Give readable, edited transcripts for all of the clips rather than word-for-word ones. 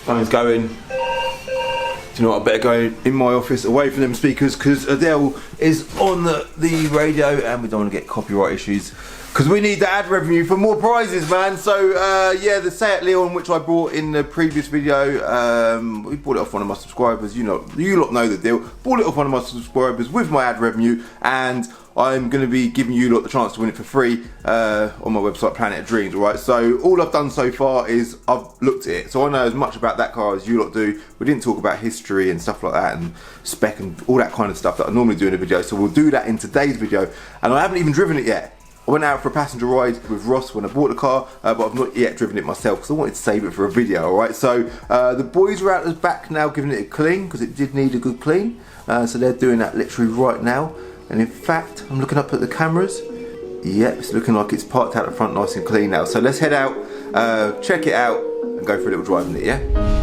Phone's going. Do you know what? I better go in my office away from them speakers because Adele is on the radio and we don't want to get copyright issues because we need the ad revenue for more prizes, man. So yeah, the Seat Leon, which I bought in the previous video, we bought it off one of my subscribers. You lot know the deal. Bought it off one of my subscribers with my ad revenue, and I'm going to be giving you lot the chance to win it for free on my website, Planet of Dreams. Alright, so all I've done so far is I've looked at it, so I know as much about that car as you lot do. We didn't talk about history and stuff like that and spec and all that kind of stuff that I normally do in a video, so we'll do that in today's video. And I haven't even driven it yet. I went out for a passenger ride with Ross when I bought the car, but I've not yet driven it myself because I wanted to save it for a video. Alright, so the boys are out the back now giving it a clean because it did need a good clean, so they're doing that literally right now. And in fact, I'm looking up at the cameras. Yep, it's looking like it's parked out the front nice and clean now. So let's head out, check it out, and go for a little drive in it, yeah?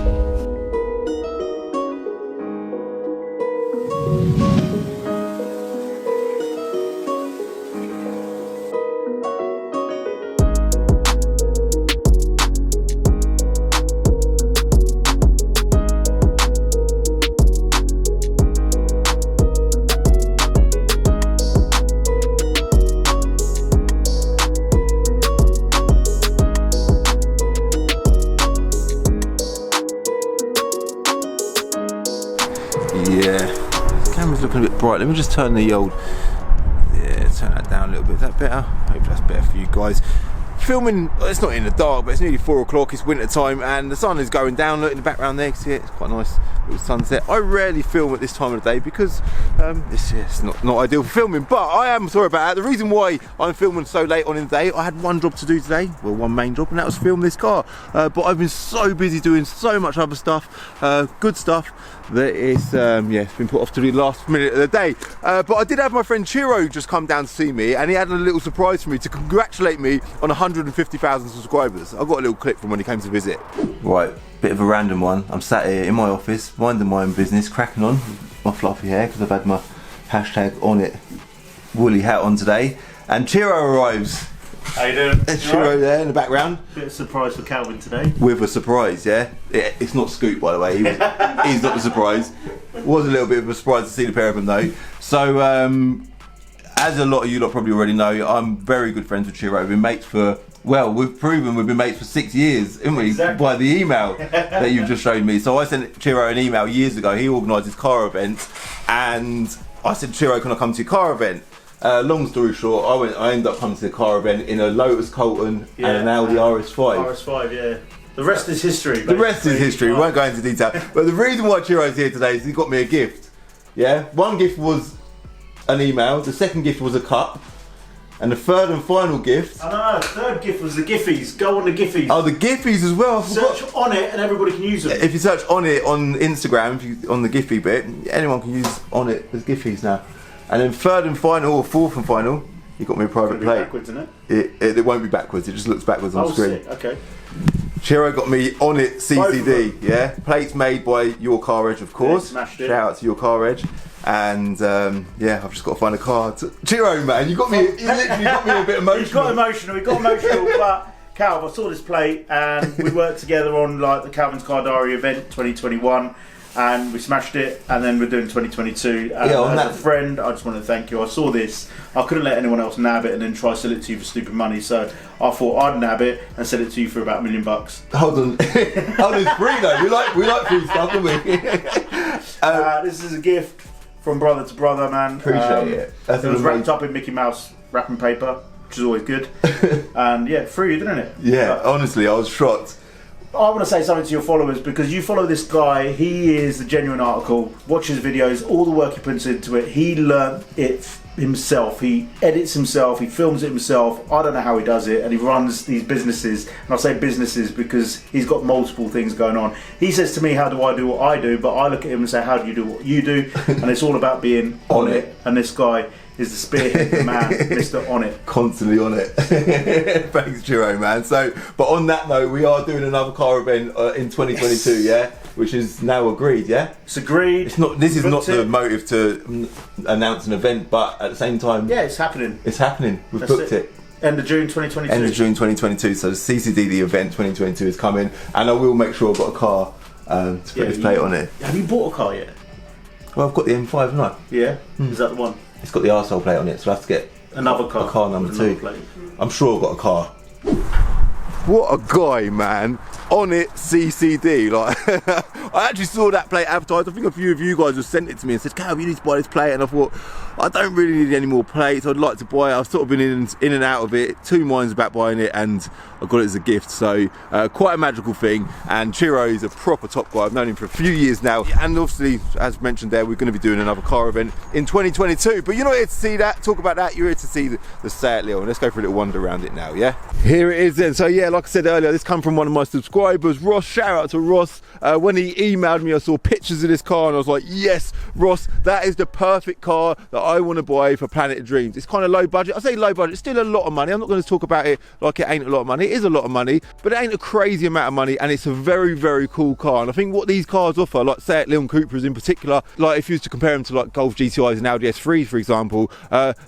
Yeah, the camera's looking a bit bright. Let me just turn the old, yeah, turn that down a little bit. Is that better? Hopefully that's better for you guys. Filming, it's not in the dark, but it's nearly 4 o'clock, it's winter time, and the sun is going down. Look in the background there, you can see it, it's quite a nice little sunset. I rarely film at this time of the day because it's not ideal for filming, but I am sorry about that. The reason why I'm filming so late on in the day, I had one job to do today, well, one main job, and that was film this car. But I've been so busy doing so much other stuff, good stuff, that it's yeah, it's been put off to the last minute of the day. But I did have my friend Chiro just come down to see me, and he had a little surprise for me to congratulate me on 150,000 subscribers. I got a little clip from when he came to visit. Right, bit of a random one. I'm sat here in my office, minding my own business, cracking on with my fluffy hair because I've had my hashtag on it woolly hat on today, and Chiro arrives. How you doing? There's Chiro there in the background. Bit of surprise for Calvin today. With a surprise, yeah? It's not Scoot, by the way. He's not the surprise. It was a little bit of a surprise to see the pair of them, though. So, as a lot of you lot probably already know, I'm very good friends with Chiro. We've been mates for, well, we've proven we've been mates for 6 years, haven't we? Exactly. By the email that you've just showed me. So I sent Chiro an email years ago. He organised his car event, and I said, Chiro, can I come to your car event? Long story short, I ended up coming to the car event in a Lotus Colton and an Audi RS5. RS5, yeah. The rest is history. Basically. The rest is history. We won't go into detail. But the reason why Chiro's here today is he got me a gift. Yeah? One gift was an email, the second gift was a cup, and the third and final gift... Oh no, the third gift was the Giphies. Go on the Giphies. Oh, the Giphies as well. Search on it and everybody can use them. If you search on it on Instagram, on the Giphy bit, anyone can use on it as Giphies now. And then third and final, or fourth and final, he got me a private plate. Backwards, isn't it? It won't be backwards, it just looks backwards on the screen. Sick. Okay. Chiro got me on it CCD, yeah? Plates made by Your Car Edge, of course. Yeah, smashed it. Shout out to Your Car Edge. And yeah, I've just got to find a car. Chiro, man, you literally got me a bit emotional. He got emotional, but Calv, I saw this plate and we worked together on like the Calvin's Car Diary event 2021. And we smashed it, and then we're doing 2022. And as a friend, I just want to thank you. I saw this, I couldn't let anyone else nab it and then try to sell it to you for stupid money. So I thought I'd nab it and sell it to you for about $1 million. Hold on, it's free though. We like free stuff, don't we? This is a gift from brother to brother, man. Appreciate it. It was wrapped up in Mickey Mouse wrapping paper, which is always good. And yeah, free, didn't it? Yeah, honestly, I was shocked. I want to say something to your followers because you follow this guy. He is the genuine article. Watch his videos, all the work he puts into it. He learned it himself. He edits himself. He films it himself. I don't know how he does it, and he runs these businesses. And I say businesses because he's got multiple things going on. He says to me, "How do I do what I do?" But I look at him and say, "How do you do what you do?" And it's all about being on it. And this guy is the spearhead, the man, Mr. On It. Constantly on it. Thanks, Chiro, man. So, but on that note, we are doing another car event in 2022, yeah? Which is now agreed, yeah? It's agreed. It's not. This is not the motive to announce an event, but at the same time... Yeah, it's happening. It's happening. We've booked it. End of June 2022. End of June 2022. So the CCD, the event 2022 is coming. And I will make sure I've got a car to put this plate on it. Have you bought a car yet? Well, I've got the M5, haven't I? Yeah? Is that the one? It's got the arsehole plate on it, so I have to get Another car. A car number with 2. another plate. I'm sure I've got a car. What a guy, man. On it, CCD. Like, I actually saw that plate advertised. I think a few of you guys have sent it to me and said, Cal, you need to buy this plate. And I thought, I don't really need any more plates. I'd like to buy it. I've sort of been in and out of it. 2 minds about buying it, and I got it as a gift. So, quite a magical thing. And Chiro is a proper top guy. I've known him for a few years now. And obviously, as mentioned there, we're going to be doing another car event in 2022. But you're not here to see that, talk about that. You're here to see the Seat Leon. Let's go for a little wander around it now, yeah? Here it is then. So yeah, like I said earlier, this come from one of my subscribers, Ross. Shout out to Ross. When he emailed me, I saw pictures of this car and I was like, yes, Ross, that is the perfect car that I want to buy for Planet of Dreams. It's kind of low budget. I say low budget, it's still a lot of money. I'm not going to talk about it like it ain't a lot of money. It is a lot of money, but it ain't a crazy amount of money, and it's a very, very cool car. And I think what these cars offer, like Seat Leon Cupras in particular, like if you was to compare them to like Golf GTIs and Audi S3s, for example,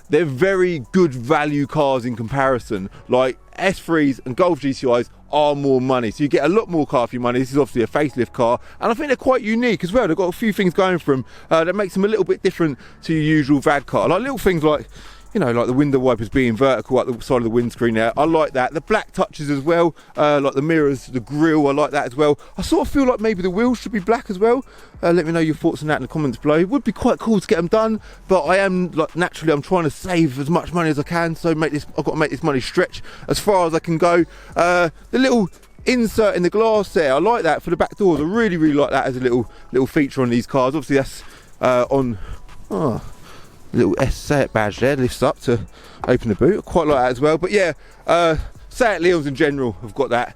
they're very good value cars in comparison. Like S3s and Golf GTIs are more money, so you get a lot more car for your money. This is obviously a facelift car, and I think they're quite unique as well. They've got a few things going for them that makes them a little bit different to your usual VAD car, like little things like, you know, like the window wipers being vertical up the side of the windscreen there. I like that. The black touches as well, like the mirrors, the grille, I like that as well. I sort of feel like maybe the wheels should be black as well. Let me know your thoughts on that in the comments below. It would be quite cool to get them done, but I am, like, naturally I'm trying to save as much money as I can, so I've got to make this money stretch as far as I can go. The little insert in the glass there, I like that for the back doors. I really, really like that as a little feature on these cars. Obviously that's on little Seat badge there, lifts up to open the boot. I quite like that as well. But yeah, Seat Leons in general have got that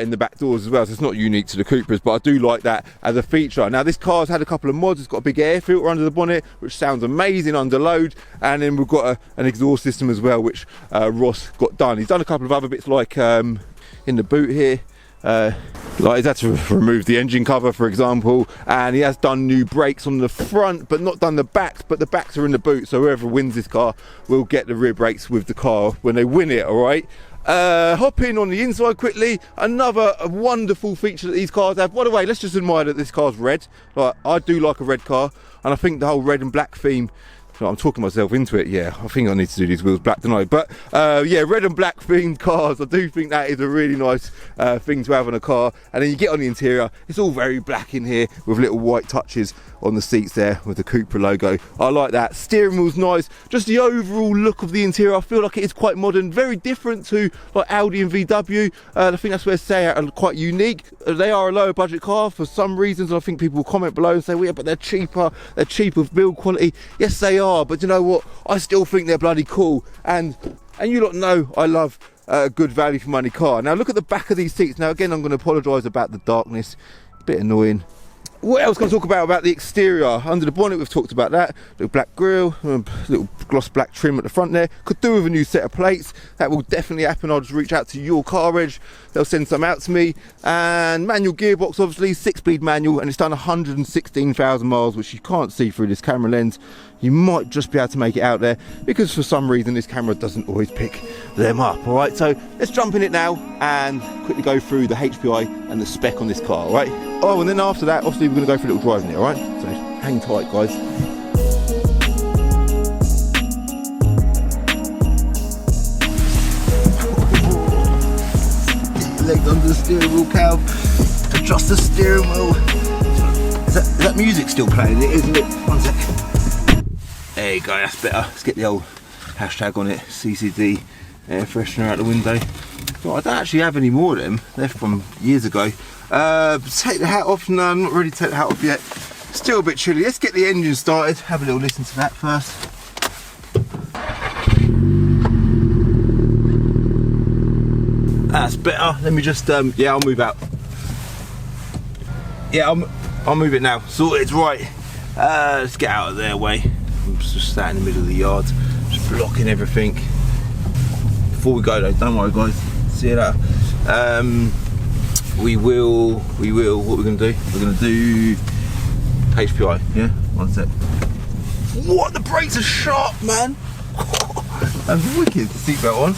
in the back doors as well, so it's not unique to the Cupras, but I do like that as a feature. Now this car's had a couple of mods. It's got a big air filter under the bonnet, which sounds amazing under load, and then we've got an exhaust system as well, which Ross got done. He's done a couple of other bits, like in the boot here, like he's had to remove the engine cover, for example, and he has done new brakes on the front but not done the backs, but the backs are in the boot, so whoever wins this car will get the rear brakes with the car when they win it. All right, hop in on the inside quickly. Another wonderful feature that these cars have. By the way, let's just admire that this car's red. Like, I do like a red car, and I think the whole red and black theme, I'm talking myself into it. Yeah, I think I need to do these wheels black tonight. But yeah, red and black themed cars, I do think that is a really nice thing to have on a car. And then you get on the interior, it's all very black in here with little white touches on the seats there with the Cupra logo. I like that. Steering wheel's nice. Just the overall look of the interior, I feel like it is quite modern, very different to like Audi and VW. I think that's where Seat are quite unique. They are a lower budget car for some reasons, and I think people will comment below and say, well, yeah, but they're cheaper with build quality. Yes, they are, but you know what? I still think they're bloody cool, and you lot know I love a good value for money car. Now look at the back of these seats. Now again, I'm going to apologise about the darkness, a bit annoying. What else can I talk about the exterior? Under the bonnet, we've talked about that. Little black grille, little gloss black trim at the front there. Could do with a new set of plates. That will definitely happen. I'll just reach out to your car reg. They'll send some out to me. And manual gearbox, obviously, 6-speed manual, and it's done 116,000 miles, which you can't see through this camera lens. You might just be able to make it out there because for some reason this camera doesn't always pick them up. All right, so let's jump in it now and quickly go through the HPI and the spec on this car. All right. Oh, and then after that, obviously we're going to go for a little drive in it. All right, so hang tight, guys. Legs under the steering wheel, Cal. Adjust the steering wheel. Is that music still playing? It is, isn't it? One sec. There you go, that's better. Let's get the old hashtag on it, CCD air freshener out the window. Well, I don't actually have any more of them. They're from years ago. Take the hat off. No, I'm not really taking the hat off yet. Still a bit chilly. Let's get the engine started. Have a little listen to that first. That's better. Let me just, yeah, I'll move out. Yeah, I'll move it now. Sorted, right. Let's get out of their way. I'm just sat in the middle of the yard, just blocking everything. Before we go though, don't worry guys, see you later. We will, what we're gonna do? We're gonna do HPI, yeah? One sec. What, the brakes are sharp, man. That's wicked. Seatbelt on.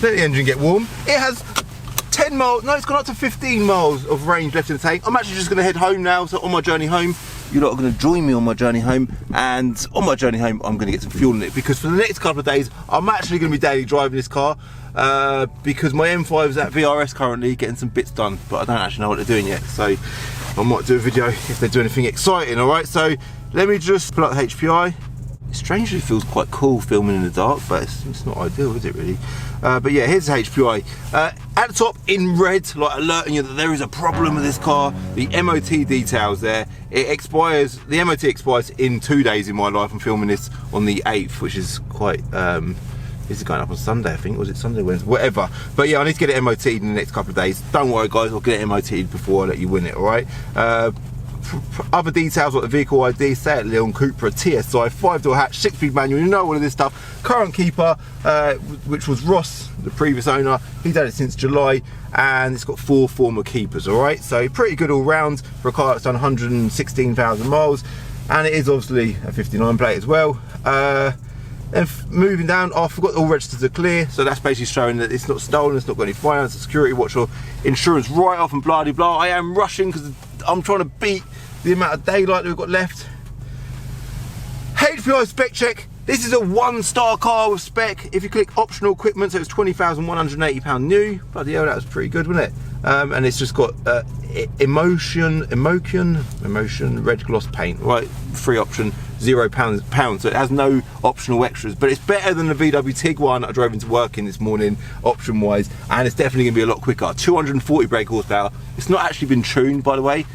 Let the engine get warm. It has 10 10 miles, no, it's gone up to 15 miles of range left in the tank. I'm actually just going to head home now, so on my journey home, you lot are going to join me on my journey home, and on my journey home I'm going to get some fuel in it, because for the next couple of days I'm actually going to be daily driving this car, because my M5 is at VRS currently getting some bits done, but I don't actually know what they're doing yet, so I might do a video if they do anything exciting. Alright, so let me just pull up the HPI. It strangely feels quite cool filming in the dark, but it's not ideal, is it really? But yeah, here's the HPI. At the top in red, like alerting you that there is a problem with this car. The MOT details there. It expires, the MOT expires in 2 days in my life. I'm filming this on the 8th, which is quite, this is going up on Sunday, I think. Was it Sunday, Wednesday? Whatever. But yeah, I need to get it MOT'd in the next couple of days. Don't worry guys, I'll get it MOT'd before I let you win it, alright? Other details like the vehicle ID, Seat Leon Cupra TSI, 5-door hatch, 6-speed manual, you know all of this stuff. Current keeper, which was Ross, the previous owner, he's had it since July, and it's got 4 former keepers, alright? So pretty good all round for a car that's done 116,000 miles, and it is obviously a 59 plate as well. And moving down, I forgot all registers are clear, so that's basically showing that it's not stolen, it's not got any finance, security watch or insurance write-off and blah de blah. I am rushing because I'm trying to beat the amount of daylight that we've got left. HPI spec check. This is a 1-star car with spec. If you click optional equipment, so it's £20,180 new. Bloody hell, that was pretty good, wasn't it? And it's just got emotion red gloss paint, right? Free option, £0, so it has no optional extras, but it's better than the VW Tiguan I drove into work in this morning option wise, and it's definitely going to be a lot quicker. 240 brake horsepower. It's not actually been tuned, by the way,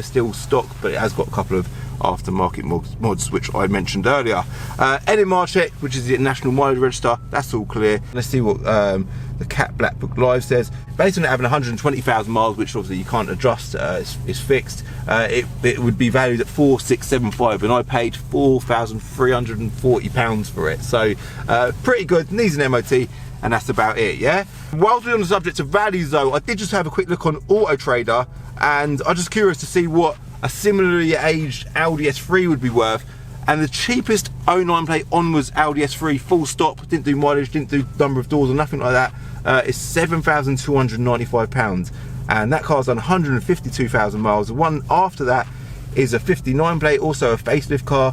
still stock, but it has got a couple of aftermarket mods which I mentioned earlier. NMR check, which is the National Mileage Register, that's all clear. Let's see what the Cat Black Book Live says. Based on it having 120,000 miles, which obviously you can't adjust, it's fixed, it would be valued at 4,675, and I paid £4,340 for it, so pretty good. Needs an MOT, and that's about it, yeah? Whilst we're on the subject of values though, I did just have a quick look on Auto Trader, and I'm just curious to see what a similarly aged Audi S3 would be worth, and the cheapest 09 plate onwards Audi S3, full stop, didn't do mileage, didn't do number of doors or nothing like that, is £7,295, and that car's done 152,000 miles. The one after that is a 59 plate, also a facelift car,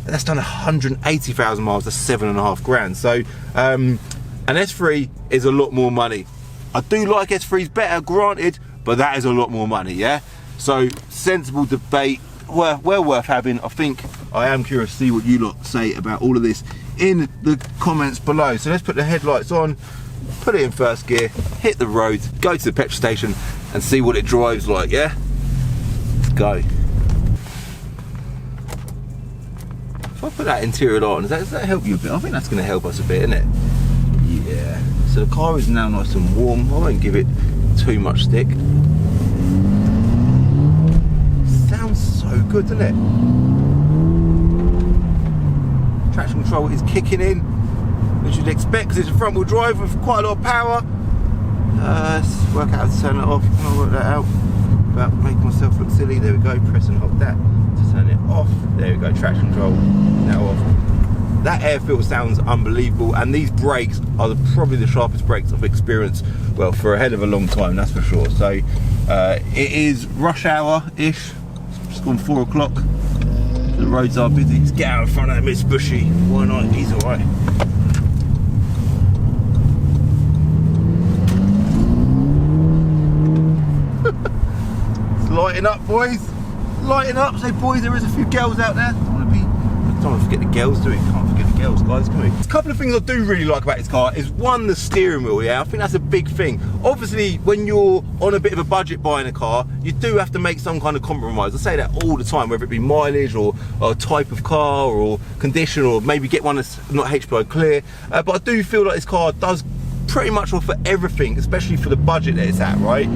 and that's done 180,000 miles, that's 7.5 grand. So an S3 is a lot more money. I do like S3s better, granted, but that is a lot more money, yeah? So sensible debate, well worth having. I think I am curious to see what you lot say about all of this in the comments below. So let's put the headlights on, put it in first gear, hit the road, go to the petrol station and see what it drives like, yeah? Let's go. If I put that interior light on, does that help you a bit? I think that's going to help us a bit, isn't it? Yeah. So the car is now nice and warm. I won't give it too much stick. Sounds so good, doesn't it? Traction control is kicking in, which you'd expect because it's a front wheel drive with quite a lot of power. Let's work out how to turn it off. I'll work that out without making myself look silly. There we go, press and hold that to turn it off. There we go, traction control now off. That air filter sounds unbelievable, and these brakes are probably the sharpest brakes I've experienced, well, for a hell of a long time, that's for sure. So it is rush hour-ish. It's gone 4 o'clock. The roads are busy. Let's get out in front of Miss Bushy. Why not? He's alright. It's lighting up, boys. Lighting up. So, boys, there is a few girls out there. Don't forget the girls, do it? Can't forget the girls, guys, can we? A couple of things I do really like about this car is, one, the steering wheel, yeah? I think that's a big thing. Obviously, when you're on a bit of a budget buying a car, you do have to make some kind of compromise. I say that all the time, whether it be mileage or type of car or condition, or maybe get one that's not HPI clear. But I do feel like this car does pretty much offer everything, especially for the budget that it's at, right?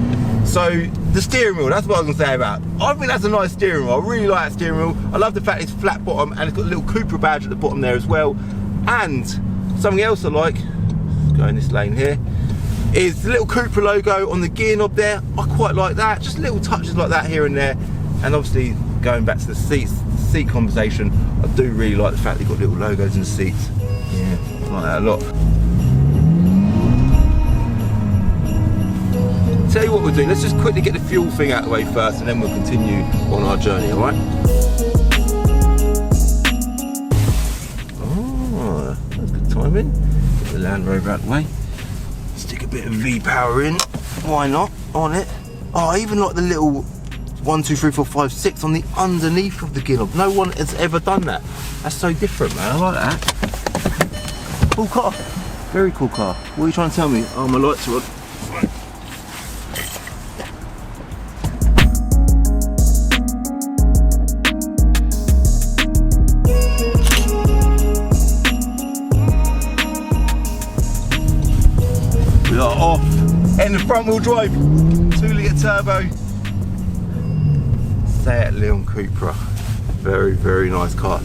So the steering wheel, that's what I was gonna say about. I think that's a nice steering wheel. I really like that steering wheel. I love the fact it's flat bottom and it's got a little Cupra badge at the bottom there as well. And something else I like, let's go in this lane here, is the little Cupra logo on the gear knob there. I quite like that, just little touches like that here and there. And obviously going back to the seats, the seat conversation, I do really like the fact they've got little logos in the seats. Yeah, I like that a lot. Tell you what we'll do, let's just quickly get the fuel thing out of the way first and then we'll continue on our journey, alright? Oh, that's good timing. Get the Land Rover out of the way. Stick a bit of V-power in, why not, on it. Oh, I even like the little 1, 2, 3, 4, 5, 6 on the underneath of the gear knob. No one has ever done that. That's so different, man, I like that. Cool car, very cool car. What are you trying to tell me? Oh, my lights are on. We are off. And the front wheel drive, 2-litre turbo. Seat Leon Cupra. Very, very nice car.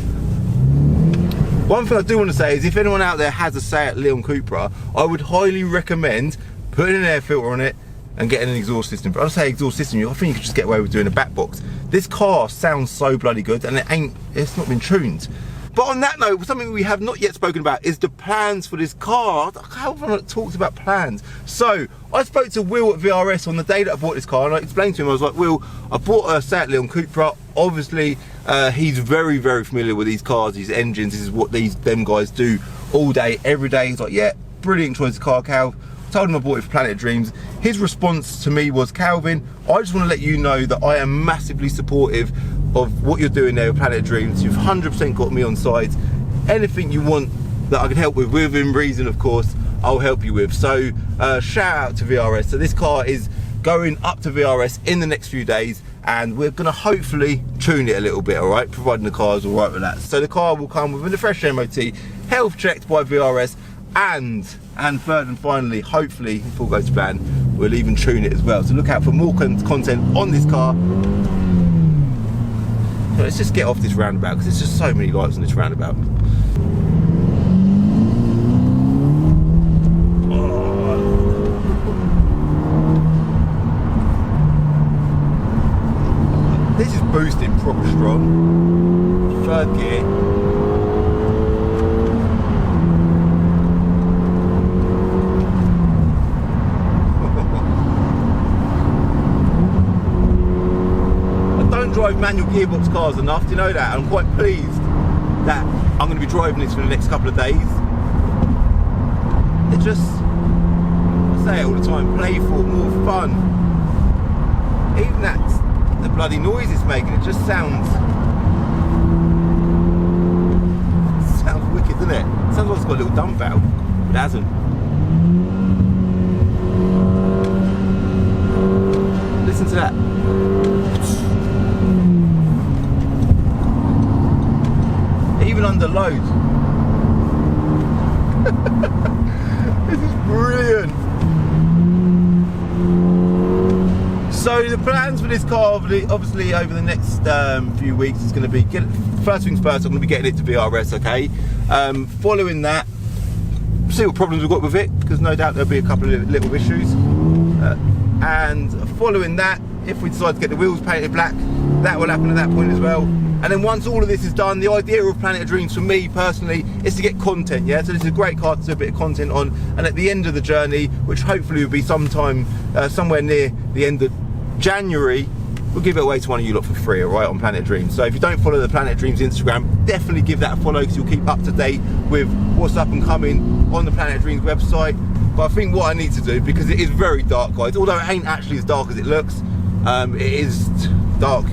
One thing I do want to say is if anyone out there has a Seat Leon Cupra, I would highly recommend putting an air filter on it and getting an exhaust system. But I'll say exhaust system, I think you could just get away with doing a back box. This car sounds so bloody good and it's not been tuned. But on that note, something we have not yet spoken about is the plans for this car. How have I not talked about plans? So, I spoke to Will at VRS on the day that I bought this car and I explained to him, I was like, Will, I bought a Seat Leon Cupra. Obviously, he's very, very familiar with these cars, these engines. This is what them guys do all day, every day. He's like, yeah, brilliant choice of car, Cal. Told him I bought it for Planet of Dreams. His response to me was, Calvin, I just want to let you know that I am massively supportive of what you're doing there with Planet of Dreams. You've 100% got me on side. Anything you want that I can help with, within reason of course, I'll help you with. So shout out to VRS. So this car is going up to VRS in the next few days and we're gonna hopefully tune it a little bit, all right, providing the car is all right with that. So the car will come with a fresh MOT, health checked by VRS, and third and finally, hopefully, if all goes to plan, we'll even tune it as well. So look out for more content on this car. So let's just get off this roundabout because there's just so many lights on this roundabout. This is boosting proper strong. Third gear. Drive manual gearbox cars enough, do you know that? I'm quite pleased that I'm going to be driving this for the next couple of days. It just, I say it all the time, playful, more fun. Even the bloody noise it's making, it just sounds wicked, doesn't it? It sounds like it's got a little dump valve, but it hasn't. Listen to that. Even under load. This is brilliant. So the plans for this car, obviously over the next few weeks, is going to be first things first. I'm going to be getting it to VRS, okay. Following that, see what problems we've got with it, because no doubt there'll be a couple of little issues. And following that, if we decide to get the wheels painted black, that will happen at that point as well. And then once all of this is done, the idea of Planet of Dreams for me personally is to get content, yeah? So this is a great car to do a bit of content on, and at the end of the journey, which hopefully will be sometime, somewhere near the end of January, we'll give it away to one of you lot for free, all right, on Planet of Dreams. So if you don't follow the Planet of Dreams Instagram, definitely give that a follow because you'll keep up to date with what's up and coming on the Planet of Dreams website. But I think what I need to do, because it is very dark, guys, although it ain't actually as dark as it looks, it is dark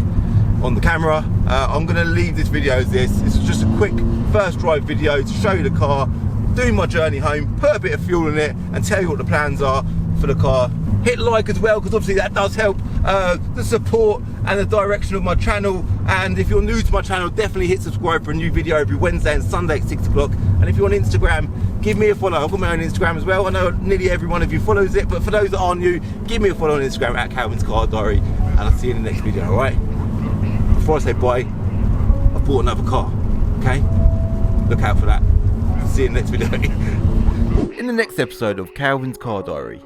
on the camera. I'm going to leave this video as this. This is just a quick first drive video to show you the car, doing my journey home, put a bit of fuel in it and tell you what the plans are for the car. Hit like as well, because obviously that does help the support and the direction of my channel. And if you're new to my channel, definitely hit subscribe for a new video every Wednesday and Sunday at 6 o'clock. And if you're on Instagram, give me a follow. I've got my own Instagram as well. I know nearly every one of you follows it, but for those that are new, give me a follow on Instagram at Calvin's Car Diary, and I'll see you in the next video, all right? Before I say bye, I bought another car, okay? Look out for that. See you in the next video. In the next episode of Calvin's Car Diary,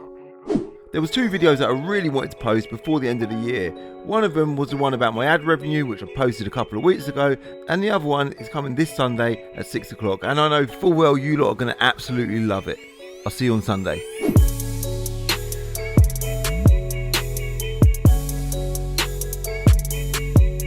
there was 2 videos that I really wanted to post before the end of the year. One of them was the one about my ad revenue, which I posted a couple of weeks ago, and the other one is coming this Sunday at 6 o'clock, and I know full well you lot are going to absolutely love it. I'll see you on Sunday.